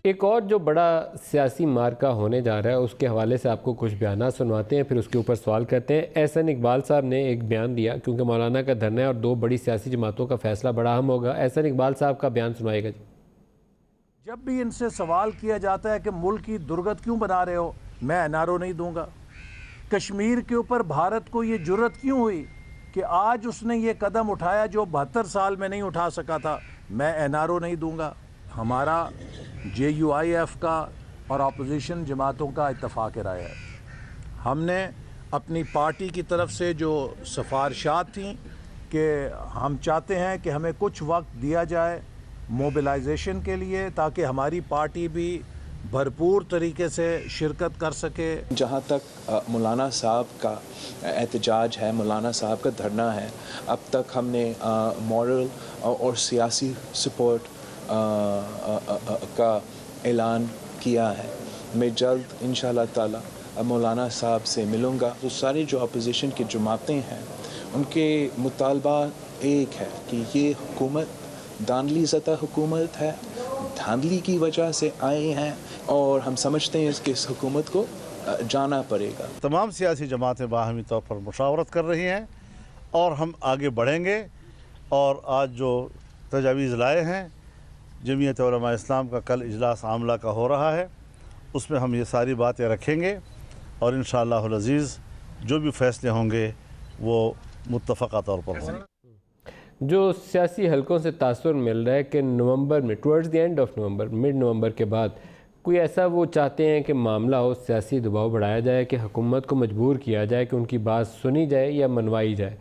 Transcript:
ایک اور جو بڑا سیاسی مارکہ ہونے جا رہا ہے اس کے حوالے سے آپ کو کچھ بیانات سنواتے ہیں، پھر اس کے اوپر سوال کرتے ہیں۔ احسن اقبال صاحب نے ایک بیان دیا کیونکہ مولانا کا دھرنا ہے اور دو بڑی سیاسی جماعتوں کا فیصلہ بڑا اہم ہوگا۔ احسن اقبال صاحب کا بیان سنائے گا جی۔ جب بھی ان سے سوال کیا جاتا ہے کہ ملک کی درگت کیوں بنا رہے ہو، میں این آر او نہیں دوں گا۔ کشمیر کے اوپر بھارت کو یہ جرت کیوں ہوئی کہ آج اس نے یہ قدم اٹھایا جو 72 سال میں نہیں اٹھا سکا تھا، میں این آر او نہیں دوں گا۔ ہمارا جے یو آئی ایف کا اور اپوزیشن جماعتوں کا اتفاق رائے ہے۔ ہم نے اپنی پارٹی کی طرف سے جو سفارشات تھیں کہ ہم چاہتے ہیں کہ ہمیں کچھ وقت دیا جائے موبلائزیشن کے لیے تاکہ ہماری پارٹی بھی بھرپور طریقے سے شرکت کر سکے۔ جہاں تک مولانا صاحب کا احتجاج ہے، مولانا صاحب کا دھرنا ہے، اب تک ہم نے مورل اور سیاسی سپورٹ کا اعلان کیا ہے۔ میں جلد انشاءاللہ تعالی مولانا صاحب سے ملوں گا۔ تو ساری جو اپوزیشن کی جماعتیں ہیں ان کے مطالبہ ایک ہے کہ یہ حکومت دھاندلی زدہ حکومت ہے، دھاندلی کی وجہ سے آئے ہیں اور ہم سمجھتے ہیں کہ اس حکومت کو جانا پڑے گا۔ تمام سیاسی جماعتیں باہمی طور پر مشاورت کر رہی ہیں اور ہم آگے بڑھیں گے، اور آج جو تجاویز لائے ہیں جمعیت علماء اسلام کا کل اجلاس عاملہ کا ہو رہا ہے، اس میں ہم یہ ساری باتیں رکھیں گے اور انشاءاللہ العزیز جو بھی فیصلے ہوں گے وہ متفقہ طور پر ہوں گے۔ جو سیاسی حلقوں سے تاثر مل رہا ہے کہ نومبر میں towards the end of November, mid November کے بعد کوئی ایسا وہ چاہتے ہیں کہ معاملہ ہو، سیاسی دباؤ بڑھایا جائے کہ حکومت کو مجبور کیا جائے کہ ان کی بات سنی جائے یا منوائی جائے۔